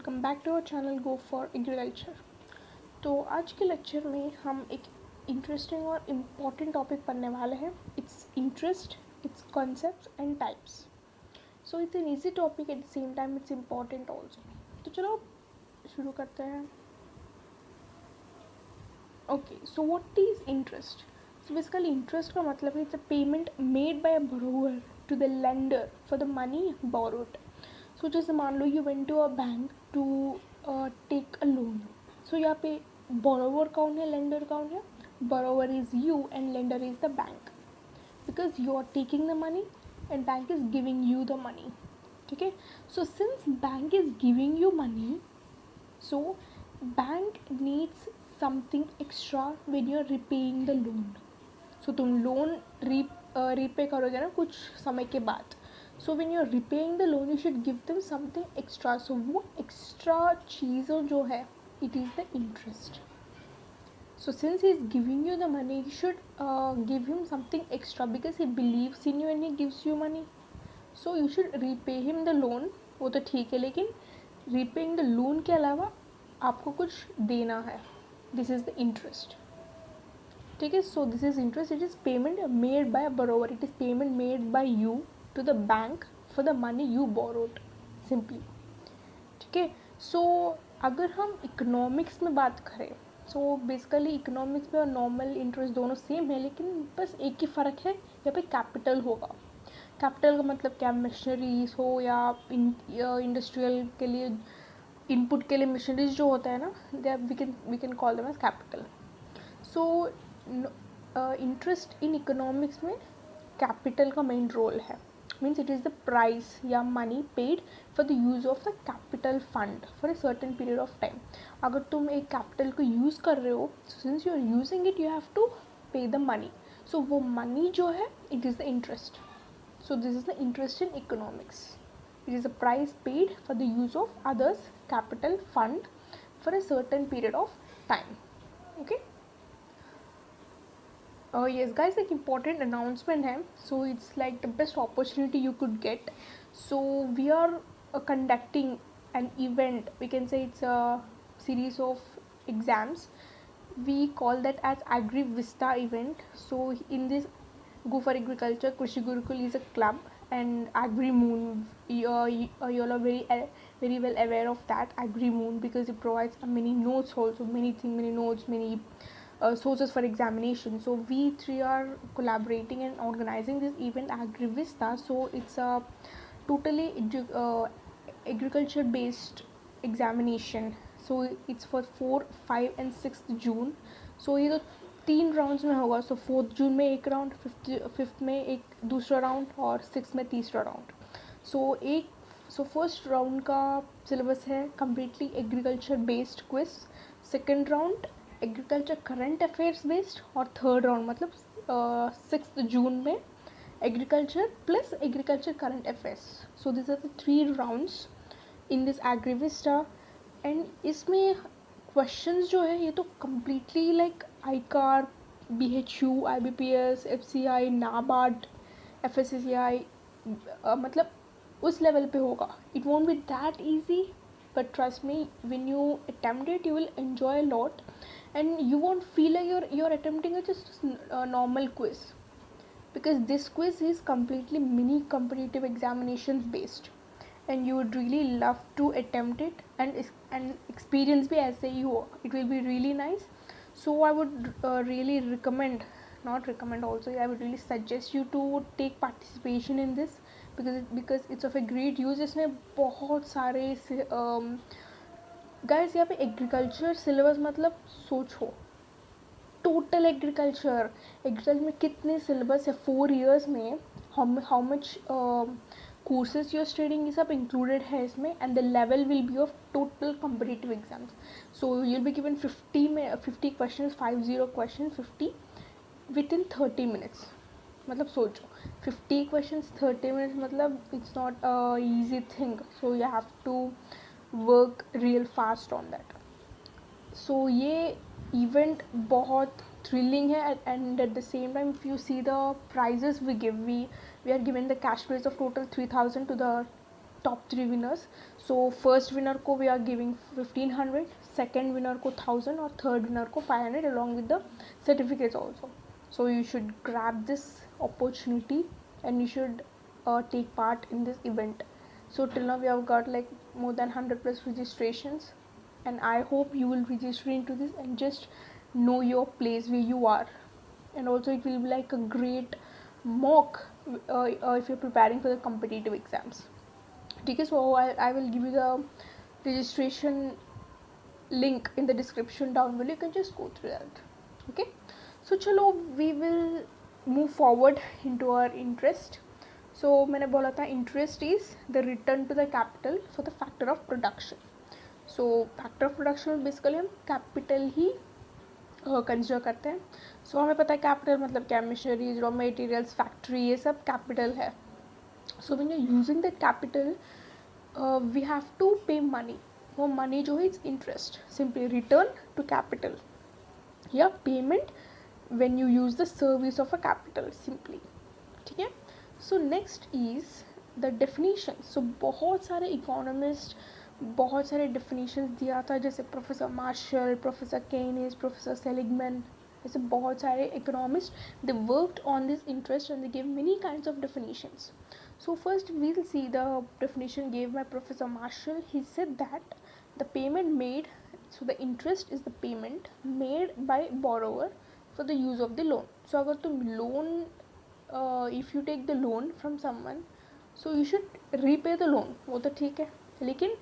Welcome back to our channel go for agriculture. तो आज के लेक्चर में हम एक इंटरेस्टिंग और इम्पॉर्टेंट टॉपिक पढ़ने वाले हैं। It's interest, it's concepts and types. So it's an easy topic, at the same time it's important also. तो चलो शुरू करते हैं। Okay, so what is interest? So basically interest का मतलब है it's a payment made by a borrower to the lender for the money borrowed. So जैसे मान लो you went to a bank to take a loan. So यहाँ पे borrower कौन है, लेंडर कौन है? Borrower is you and lender is the bank, because you are taking the money and bank is giving you the money. ठीक है, so since bank is giving you money, so bank needs something extra when you are repaying the loan. So तुम loan repay करोगे ना कुछ समय के बाद। So when you are repaying the loan you should give them something extra. So वो extra चीज़ों जो है, it is the interest. So since he is giving you the money, you should give him something extra because he believes in you and he gives you money. So you should repay him the loan. वो तो ठीक है, लेकिन repaying the loan के अलावा आपको कुछ देना है. This is the interest. ठीक है, so this is interest. It is payment made by a borrower. It is payment made by you to the bank for the money you borrowed. Simply. ठीक है, so अगर हम economics में बात करें, so basically economics में और normal interest दोनों सेम है, लेकिन बस एक ही फ़र्क है, यहाँ पे कैपिटल होगा। कैपिटल का मतलब क्या, मशीनरीज हो या इंडस्ट्रियल के लिए इनपुट के लिए मशीनरीज जो होता है ना, they we can call them as capital. So interest in economics में कैपिटल का मेन रोल है। Means it is the price या money paid for the use of the capital fund for a certain period of time. अगर तुम एक capital को use कर रहे हो, since you are using it, you have to pay the money. So वो money जो है, it is the interest. So this is the interest in economics. It is the price paid for the use of others capital fund for a certain period of time. Okay, yes guys, like important announcement hai. So it's like the best opportunity you could get. So we are conducting an event, we can say it's a series of exams. We call that as Agri Vista event. So in this Go for Agriculture Krishi Gurukul is a club, and Agri Moon, you all are very well aware of that Agri Moon, because it provides many notes also, many things, many notes, many sources for examination. So we three are collaborating and organizing this event Agri Vista. So it's a totally agriculture based examination. So it's for 4, 5 and 6th June. So ये तो 3 rounds में होगा. सो 4th जून में एक round, 5th में एक दूसरा round और 6th में तीसरा राउंड. सो फर्स्ट राउंड का सिलेबस है completely agriculture based quiz. Second round agriculture current affairs based, और थर्ड राउंड मतलब 6th जून में agriculture plus agriculture current affairs. So this are the 3 rounds in this agri vista. And इसमें questions जो है ये तो completely like ICAR, BHU, IBPS, FCI, NABARD, FSSAI, मतलब उस लेवल पे होगा. It won't be that easy, but trust me, when you attempt it you will enjoy a lot, and you won't feel like you're attempting just a normal quiz, because this quiz is completely mini competitive examinations based, and you would really love to attempt it and experience भी ऐसे ही हो. It will be really nice. So I would really recommend, not recommend also, I would really suggest you to take participation in this, because it's of a great use. इसमें बहुत सारे guys, यहाँ पे agriculture syllabus मतलब सोचो, total agriculture में कितने syllabus है 4 years में, how much courses you're studying, ये सब इंक्लूडेड है इसमें. And the level will be of total competitive exams. So you will be given 50 question, 50 question, 50 within 30 minutes. मतलब सोचो 50 क्वेश्चन 30 minutes, मतलब it's not a easy thing. So you have to work real fast on that. So ये event बहुत thrilling है, and at the same time if you see the prizes we give, we are given the cash prize of total 3,000 to the top 3 winners. So first winner को we are giving 1500, second winner को 1000 और third winner को 500 along with the certificates also. So you should grab this opportunity and you should take part in this event. So till now we have got like more than 100 plus registrations, and I hope you will register into this and just know your place where you are. And also it will be like a great mock if you're preparing for the competitive exams. Okay, so I will give you the registration link in the description down below. You can just go through that. Okay, so chalo we will move forward into our interest. So मैंने बोला था interest is the return to the capital for the factor of production. So factor of production में basically हम capital ही consider करते हैं. सो हमें पता है कैपिटल मतलब क्या, मशीनरीज, रॉ मटेरियल्स, फैक्ट्री, ये सब कैपिटल है. So when you are using that capital we have to pay money. वो मनी जो है it's interest, simply return to capital या payment when you use the service of a capital simply. ठीक है. So next is the definition. So बहुत सारे economist बहुत सारे डेफिनेशंस दिया था, जैसे professor Marshall, professor Keynes, professor Seligman, ऐसे बहुत सारे economist they worked on this interest and they give many kinds of definitions. So first we'll see the definition gave by Professor Marshall. He said that the payment made, so the interest is the payment made by borrower for the use of the loan. So अगर तुम loan if you take the loan from someone, so you should repay the loan. वो तो ठीक है, लेकिन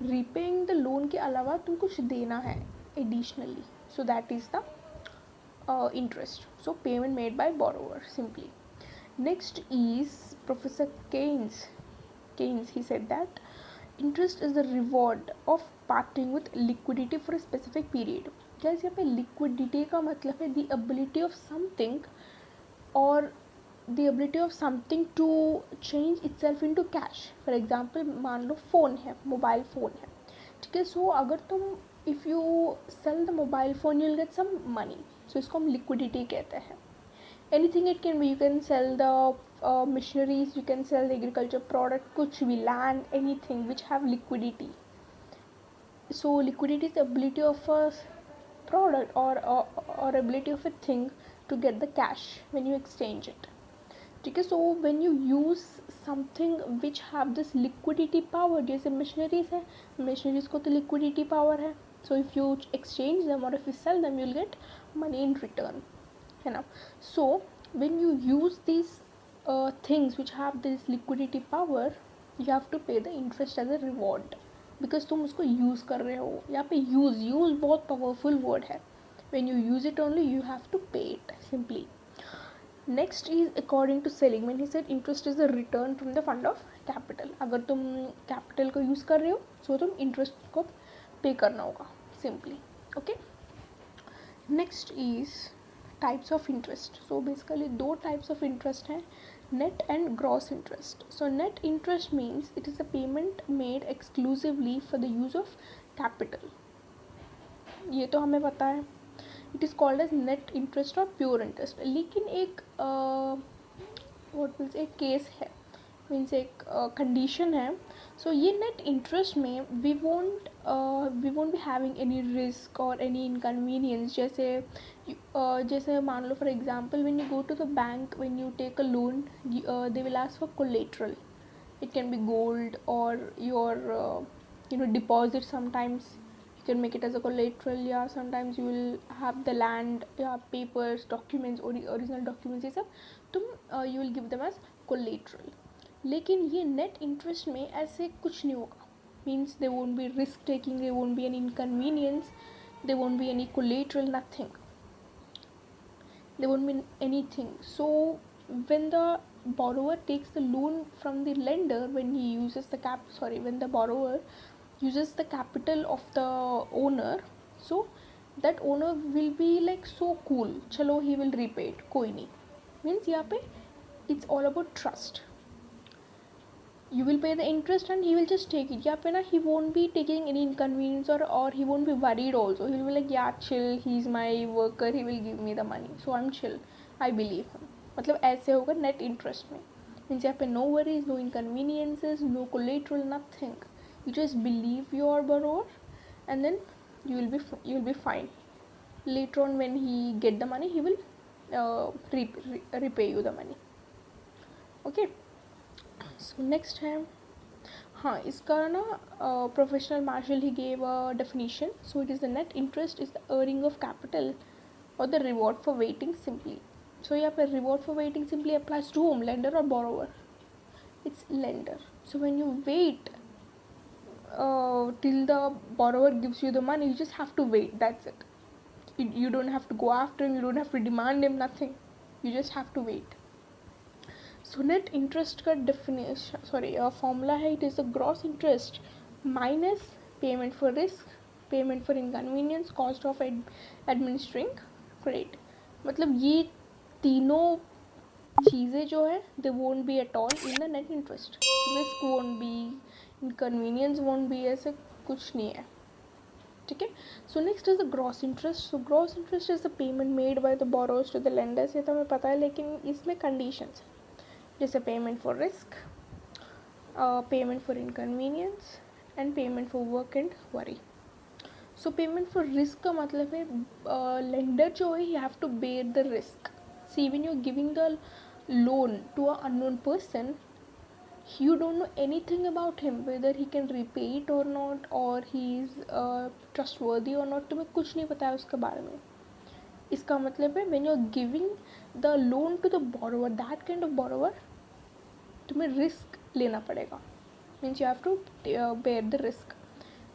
repaying the loan के अलावा तुम कुछ देना है additionally. So that is the interest. So payment made by borrower simply. Next is Professor Keynes. He said that interest is the reward of parting with liquidity for a specific period. Guys, यहाँ पे liquidity का मतलब है the ability of something or the ability of something to change itself into cash. For example, मान लो phone है, mobile phone है, ठीक है. सो अगर तुम if you sell the mobile phone you'll get some money. So इसको हम liquidity कहते हैं. Anything it can be, you can sell the machineries, you can sell the agriculture product, कुछ भी, land, anything which have liquidity. So liquidity is the ability of a product or ability of a thing to get the cash when you exchange it. ठीक है. So when you use something which have this liquidity power, जैसे machineries है, machineries को तो liquidity power है. So if you exchange them or if you sell them you'll get money in return. है ना. So when you use these things which have this liquidity power, you have to pay the interest as a reward because तुम उसको use कर रहे हो. यहाँ पे use बहुत powerful word है. When you use it only you have to pay it simply. Next is according to Seligman, he said interest is a return from the fund of capital. अगर तुम capital को use कर रहे हो so तुम interest को pay करना होगा simply. Okay. Next is types of interest. So basically दो types of interest हैं, net and gross interest. So net interest means it is a payment made exclusively for the use of capital. ये तो हमें पता है. It is called as net interest or pure interest. लेकिन एक what means एक case है, means एक condition है. So ये net interest में we won't be having any risk or any inconvenience. जैसे मान लो for example when you go to the bank, when you take a loan, they will ask for collateral. It can be gold or your deposit. Sometimes you can make it as a collateral. Yeah, sometimes you will have the land, yeah, papers, documents, original documents, ये सब तुम you will give them as collateral. लेकिन ये net interest में ऐसे कुछ नहीं होगा. Means they won't be risk taking, they won't be any inconvenience, they won't be any collateral, nothing, they won't be anything. So when the borrower takes the loan from the lender, when the borrower uses the capital of the owner, so that owner will be like so cool, चलो he will repay it, कोई नहीं. Means यहाँ पे it's all about trust. You will pay the interest and he will just take it. यहाँ पे ना he won't be taking any inconvenience or he won't be worried also. He will be like yeah chill, he's my worker, he will give me the money, so I'm chill, I believe him. मतलब ऐसे होगा net interest में. Means यहाँ पे no worries, no inconveniences, no collateral, nothing. You just believe your borrower and then you will be fine. Later on when he get the money, he will repay you the money. Okay, so next है, हाँ इसका ना professional Marshall he gave a definition. So it is the net interest is the earning of capital और the reward for waiting simply. So यहाँ पर reward for waiting simply applies to home, lender और borrower. It's lender. So when you wait till the borrower gives you the money, you just have to wait. That's it. You don't have to go after him. You don't have to demand him. Nothing. You just have to wait. So net interest का definition, formula है. It is the gross interest minus payment for risk, payment for inconvenience, cost of administering credit. मतलब ये तीनों चीज़ें जो है they won't be at all in the net interest. Risk won't be, inconvenience won't be, ऐसे कुछ नहीं है. ठीक है. So next is the gross interest. So gross interest is the payment made by the borrowers to the lenders. ये तो हमें पता है, लेकिन इसमें कंडीशंस है, जैसे payment for risk, payment for inconvenience and payment for work and worry. So payment for risk का मतलब है लेंडर जो है, you have to bear the risk. See, when you're giving the loan to an unknown person, you don't know anything about him, whether he can repay it or not, or he is trustworthy or not. तुम्हें कुछ नहीं पता है उसके बारे में. इसका मतलब है when you're giving the loan to the borrower, that kind of borrower, तुम्हें risk लेना पड़ेगा. Means you have to bear the risk.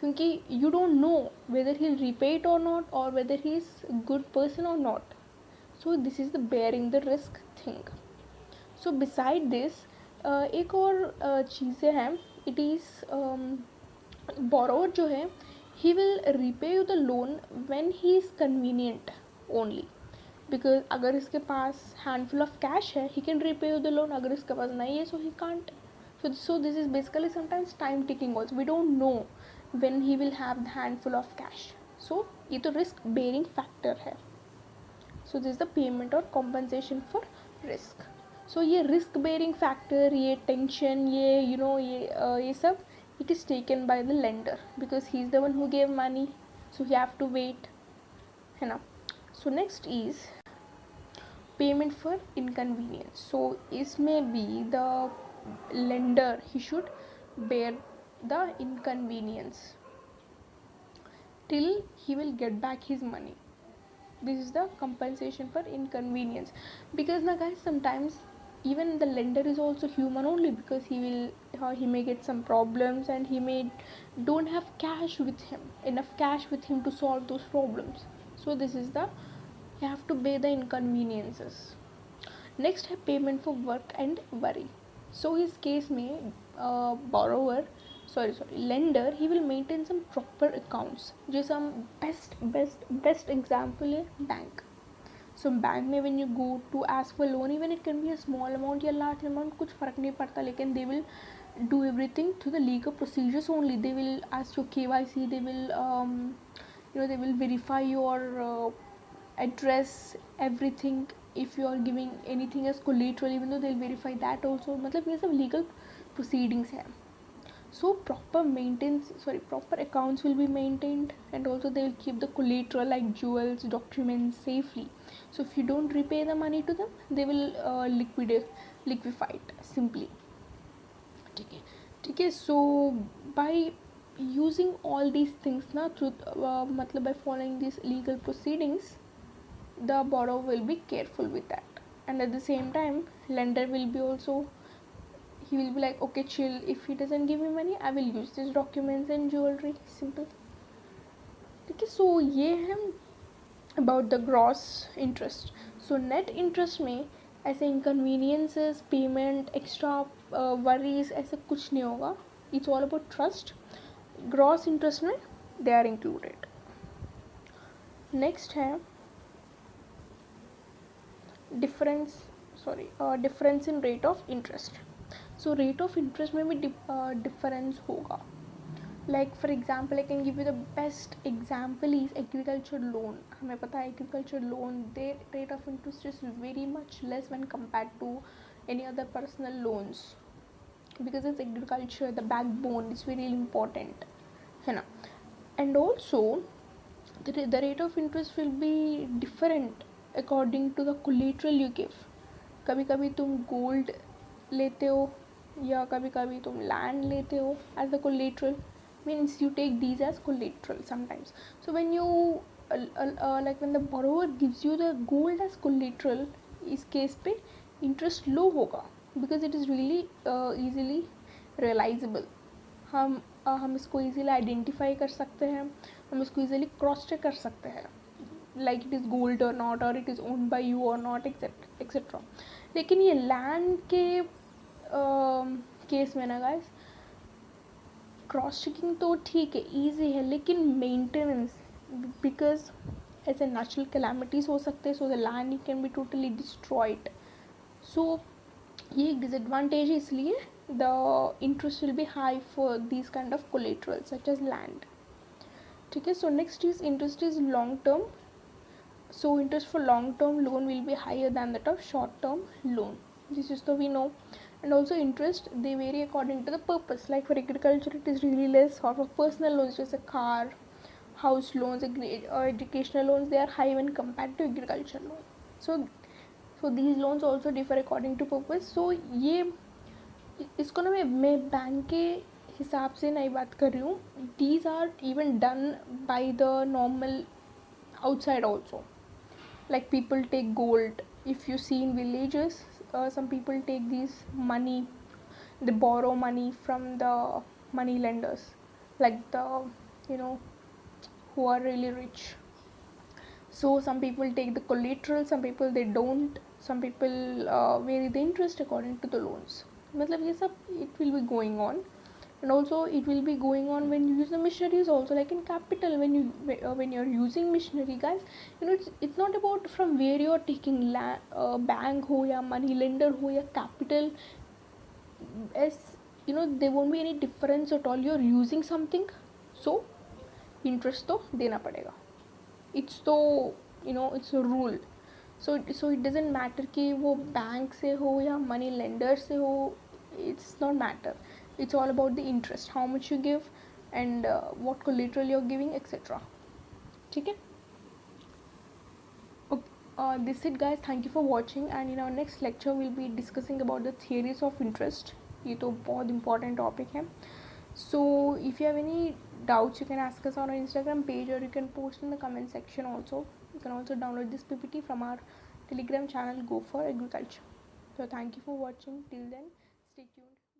क्योंकि you don't know whether he'll repay it or not, or whether he is a good person or not. So this is the bearing the risk thing. So beside this एक और चीज़ें हैं. It is borrower जो है, he will repay you the loan when he is convenient only. Because अगर इसके पास handful of cash है, he can repay you the loan. अगर इसके पास नहीं है, so he can't. So this is basically sometimes time ticking also. We don't know when he will have the handful of cash. So ये तो risk bearing factor है. So this is the payment or compensation for risk. So ये risk bearing factor, ये tension, ये ये सब, it is taken by the lender because he is the one who gave money. So you have to wait, है ना. So next is payment for inconvenience. So इसमें भी the lender, he should bear the inconvenience till he will get back his money. This is the compensation for inconvenience. Because now guys, sometimes even the lender is also human only, because he may get some problems and he may don't have enough cash with him to solve those problems. So this is the, you have to pay the inconveniences. Next है payment for work and worry. So इस case में borrower lender, he will maintain some proper accounts. जैसे हम best example है bank. So bank में when you go to ask for loan, even it can be a small amount या large amount, कुछ फ़र्क नहीं पड़ता, लेकिन they will do everything through the legal procedures only. They will ask your KYC, they will they will verify your address, everything. If you are giving anything as collateral, even though they will verify that also. मतलब ये सब legal proceedings है. So proper accounts will be maintained, and also they will keep the collateral like jewels, documents safely. So if you don't repay the money to them, they will liquefy it simply. ठीक है. So by using all these things ना, through मतलब by following these legal proceedings, the borrower will be careful with that, and at the same time lender will be also, he will be like, okay chill, if he doesn't give me money, I will use these documents and jewelry. Simple. Okay, so ये है about the gross interest. So net interest में ऐसे inconveniences, payment, extra worries, ऐसे कुछ नहीं होगा. It's all about trust. Gross interest में they are included. Next है difference in rate of interest. So rate of interest में भी difference होगा. Like for example, I can give you the best example is agriculture loan. हमें पता है agriculture loan, their rate of interest is very much less when compared to any other personal loans, because it's agriculture, the backbone is very important, है ना. And also the rate of interest will be different according to the collateral you give. कभी कभी तुम gold लेते हो या कभी कभी तुम लैंड लेते हो as the collateral, means you take these as collateral sometimes. So when you like when the borrower gives you the gold as collateral, इस केस पे इंटरेस्ट लो होगा because it is really easily realizable. हम इसको easily identify कर सकते हैं, हम इसको easily क्रॉस चेक कर सकते हैं, लाइक इट इज़ गोल्ड और नॉट, और it is owned by you और नॉट, एक्सेट्रा. लेकिन ये लैंड के केस में ना गाइस, क्रॉस चेकिंग तो ठीक है, ईजी है, लेकिन मेंटेनेंस, बिकॉज ऐसे नेचुरल कैलामिटीज़ हो सकते हैं, so the land can be totally destroyed. So ये एक डिसएडवांटेज है, इसलिए the interest will be high for this kind of collateral such as land. ठीक है. So next is interest is long term. So interest for long term loan will be higher than that of short term loan. This is the we know. And also interest, they vary according to the purpose. Like for agriculture it is really less, or for personal loans just a car, house loans, or educational loans, they are high when compared to agriculture loan. So these loans also differ according to purpose. So ये इसको ना मैं bank के हिसाब से नहीं बात कर रही हूँ. These are even done by the normal outside also. Like people take gold, if you see in villages, some people take these money, they borrow money from the money lenders, like the, you know, who are really rich. So some people take the collateral, some people they don't, some people vary the interest according to the loans. मतलब ये सब it will be going on. And also it will be going on when you use the machineries also, like in capital, when you're using machinery guys, you know, it's not about from where you're taking bank ho ya money lender ho ya capital, as you know, there won't be any difference at all, you're using something, so interest तो देना पड़ेगा. It's तो, you know, it's a rule. So it doesn't matter कि वो bank से हो या money lender से हो, it's not matter. It's all about the interest, how much you give, and what collateral you're giving, etc. ठीक है. Okay. This is it guys, thank you for watching, and in our next lecture we'll be discussing about the theories of interest. ये तो बहुत important topic है. So if you have any doubts, you can ask us on our Instagram page, or you can post in the comment section also. You can also download this PPT from our Telegram channel, Go for Agriculture. So thank you for watching. Till then, stay tuned.